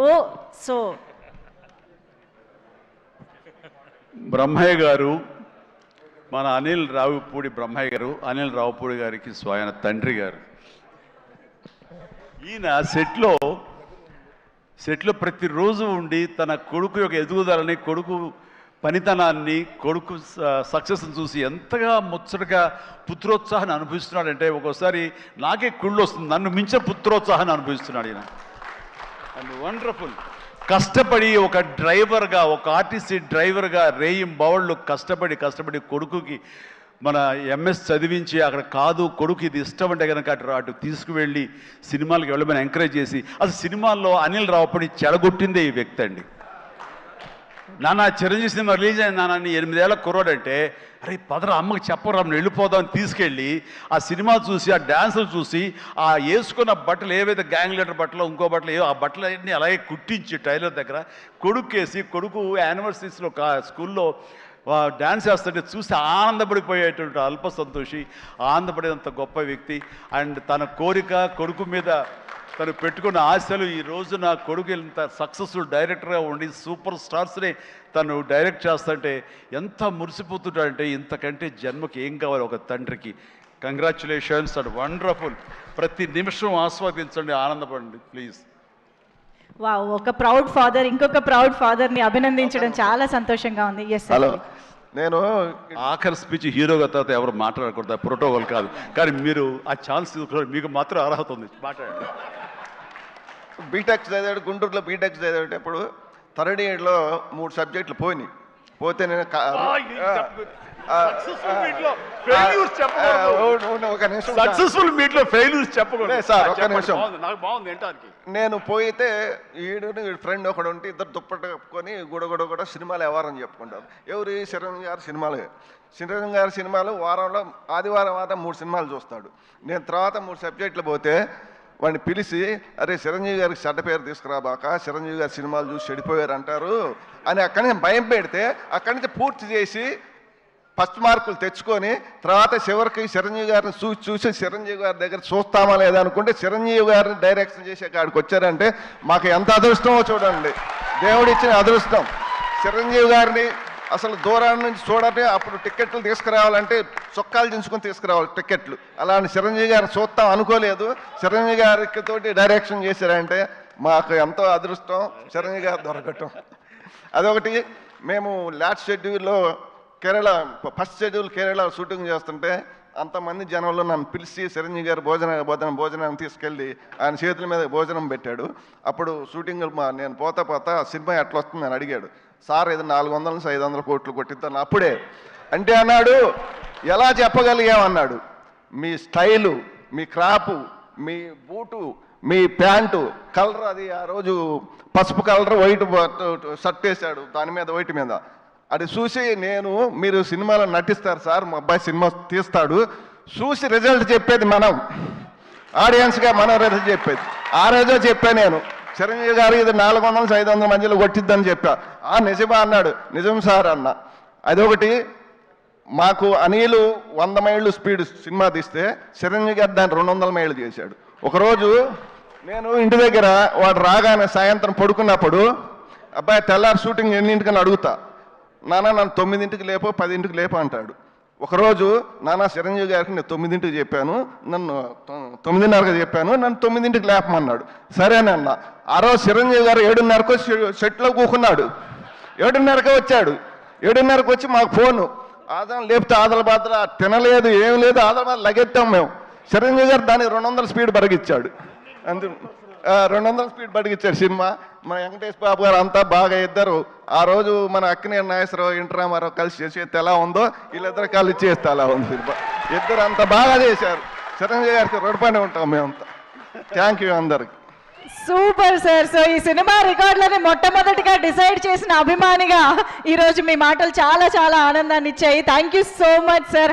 ఓ so Brahmaiah గారు, మన అనిల్ రావుపూడి బ్రహ్మయ్య గారు, అనిల్ రావుపూడి గారికి స్వయం తండ్రి గారు. ఈయన సెట్లో ప్రతిరోజు ఉండి తన కొడుకు యొక్క ఎదుగుదలని, కొడుకు పనితనాన్ని, కొడుకు సక్సెస్ని చూసి ఎంతగా ముచ్చటగా పుత్రోత్సాహాన్ని అనుభవిస్తున్నాడంటే ఒక్కోసారి నాకే కుళ్ళు వస్తుంది. నన్ను మించిన పుత్రోత్సాహాన్ని అనుభవిస్తున్నాడు ఈయన. And wonderful. కష్టపడి ఒక డ్రైవర్గా, ఒక ఆర్టీసీ డ్రైవర్గా రేయింబవళ్ళు కష్టపడి కొడుకుకి మన ఎంఎస్ చదివించి అక్కడ కాదు కొడుకు ఇది ఇష్టం అంటే కనుక అటు తీసుకువెళ్ళి సినిమాలకు వెళ్ళమని ఎంకరేజ్ చేసి, అసలు సినిమాల్లో అనిల్ రావుపూడి చెడగొట్టిందే ఈ వ్యక్తి అండి. నాన్న చిరంజీవి సినిమా రిలీజ్ అయిన నాన్న 8 ఏళ్ల కుర్రాడంటే, అరే పదరా అమ్మకి చెప్పరా వెళ్ళిపోదామని తీసుకెళ్ళి ఆ సినిమా చూసి, ఆ డ్యాన్సులు చూసి, ఆ వేసుకున్న బట్టలు ఏవైతే గ్యాంగ్ లీడర్ బట్టలు ఇంకో బట్టలు ఆ బట్టలు అన్నీ అలాగే కుట్టించి టైలర్ దగ్గర కొడుకేసి, కొడుకు యానివర్సరీస్లో స్కూల్లో డ్యాన్స్ చేస్తుంటే చూసి ఆనందపడిపోయేటువంటి అల్ప సంతోషి, ఆనందపడేంత గొప్ప వ్యక్తి. అండ్ తన కోరిక, కొడుకు మీద తను పెట్టుకున్న ఆశలు, ఈ రోజు నా కొడుకు ఇంత సక్సెస్ఫుల్ డైరెక్టర్గా ఉండి సూపర్ స్టార్స్ని తను డైరెక్ట్ చేస్తుంటే ఎంత మురిసిపోతుంటాడంటే, ఇంతకంటే జన్మకి ఏం కావాలి ఒక తండ్రికి. Congratulations and wonderful. ప్రతి నిమిషం ఆస్వాదించండి, ఆనందపడండి ప్లీజ్. వావ్, ఒక ప్రౌడ్ ఫాదర్ ఇంకొక ప్రౌడ్ ఫాదర్ని అభినందించడం చాలా సంతోషంగా ఉంది. ఎస్ హలో, నేను ఆఖరి స్పీచ్ హీరోగా తర్వాత ఎవరు మాట్లాడకూడదు, ప్రోటోకాల్ కాదు, కానీ మీరు ఆ ఛాన్స్ తీసుకున్నారు, మీకు మాత్రం అర్హత ఉంది, మాట్లాడండి. బీటెక్ చదివాడు, గుంటూరులో బీటెక్ చదివేటప్పుడు థర్డ్ ఇయర్లో 3 సబ్జెక్టులు పోతే నేను ఒక నిమిషం సక్సెస్ఫుల్ మీట్లో ఫెయిల్యూర్స్ చెప్పకూడదు సార్, ఒక నిమిషం. నాకు బాగుంది ఏంటానికి. నేను పోయితే వీడు ఫ్రెండ్ ఒకడు ఉంటే ఇద్దరు దుప్పట కప్పుకొని గుడగుడ సినిమాలు ఎవరని చెప్పుకుంటారు. ఎవరు? చిరంజీవి గారి సినిమాలు. చిరంజీవి గారి సినిమాలు వారంలో ఆదివారం 3 సినిమాలు చూస్తాడు. నేను తర్వాత 3 సబ్జెక్టులు పోతే వాడిని పిలిచి, అరే చిరంజీవి గారికి చెడ్డ పేరు తీసుకురాబాక, చిరంజీవి గారి సినిమాలు చూసి చెడిపోయారు అంటారు అని అక్కడి నుంచి భయం పెడితే, అక్కడి నుంచి పూర్తి చేసి ఫస్ట్ మార్కులు తెచ్చుకొని తర్వాత చివరికి చిరంజీవి గారిని చూసి చిరంజీవి గారి దగ్గర చూస్తామా లేదా అనుకుంటే చిరంజీవి గారిని డైరెక్షన్ చేసే కాడికి వచ్చారంటే మాకు ఎంత అదృష్టమో చూడండి. దేవుడిచ్చిన అదృష్టం. చిరంజీవి గారిని అసలు దూరం నుంచి చూడండి, అప్పుడు టికెట్లు తీసుకురావాలంటే చొక్కాలు దించుకొని తీసుకురావాలి టికెట్లు. అలాంటి చిరంజీవి గారిని చూస్తాం అనుకోలేదు. చిరంజీవి గారికి తోటి డైరెక్షన్ చేశారంటే మాకు ఎంతో అదృష్టం చిరంజీవి గారు దొరకటం. అదొకటి. మేము లాస్ట్ షెడ్యూల్లో Kerala, first schedule Kerala shooting చేస్తుంటే అంతమంది జనంలో నన్ను పిలిచి చిరంజీవి గారు భోజనాన్ని తీసుకెళ్ళి ఆయన చేతుల మీద భోజనం పెట్టాడు. అప్పుడు షూటింగ్ నేను పోతా సినిమా ఎట్లా వస్తుంది అని అడిగాడు. సార్ ఇది 400 నుంచి 500 కోట్లు కొట్టిద్దాను. అప్పుడే అంటే అన్నాడు, ఎలా చెప్పగలిగామన్నాడు, మీ స్టైలు, మీ క్రాపు, మీ బూటు, మీ ప్యాంటు కలర్, అది ఆ రోజు పసుపు కలర్ వైట్ షర్ట్ వేశాడు, దాని మీద వైట్ మీద. అది చూసి నేను, మీరు సినిమాలో నటిస్తారు సార్, మా అబ్బాయి సినిమా తీస్తాడు, చూసి రిజల్ట్ చెప్పేది మనం, ఆడియన్స్గా మనం రిజల్ట్ చెప్పేది. ఆ రోజే చెప్పాను నేను, చిరంజీవి గారు ఇది 400 నుంచి 500 మధ్యలో కొట్టిద్దని చెప్పా. నిజమా అన్నాడు. నిజం సార్ అన్న. అదొకటి. మాకు అనిలు 100 మైళ్ళు స్పీడ్ సినిమా తీస్తే చిరంజీవి గారు దాన్ని 200 మైళ్ళు చేశాడు. ఒకరోజు నేను ఇంటి దగ్గర వాడు రాగానే సాయంత్రం పడుకున్నప్పుడు, అబ్బాయి తెల్లారి షూటింగ్ ఎన్నింటికని అడుగుతా, నాన్న నన్ను 9ంటికి లేపో 10ంటికి లేపో అంటాడు. ఒకరోజు నాన్న చిరంజీవి గారికి నేను 9ంటికి చెప్పాను, నన్ను 9:30కి చెప్పాను, నన్ను 9ంటికి లేపమన్నాడు. సరేనన్న. ఆ రోజు చిరంజీవి గారు 7:30కు సెట్లో కూకున్నాడు. 7:30కే వచ్చాడు. 7:30కి వచ్చి మాకు ఫోను, ఆదం లేపితే ఆదల బాధ తినలేదు, ఏం లేదు, ఆదల బాధ లగెత్తాం మేము. చిరంజీవి గారు దాన్ని 200 స్పీడ్ బరిగిచ్చాడు. అందు 200 స్పీడ్ బడిగిచ్చాడు సినిమా. మన వెంకటేష్ బాబు గారు అంతా బాగా ఇద్దరు. ఆ రోజు మన అక్కినేని నాగేశ్వరరావు, ఎన్టీ రామారావు కలిసి చేసేది ఎలా ఉందో వీళ్ళిద్దరు కలిసి చేస్తే అలా ఉంది సినిమా. ఇద్దరు అంత బాగా చేశారు. చిరంజీవి గారికి రుణపడి ఉంటాం మేమంతా. థ్యాంక్ యూ అందరికి. Super sir. సో ఈ సినిమా రికార్డులని మొట్టమొదటిగా డిసైడ్ చేసిన అభిమానిగా ఈరోజు మీ మాటలు చాలా చాలా ఆనందాన్ని ఇచ్చాయి. Thank you so much sir.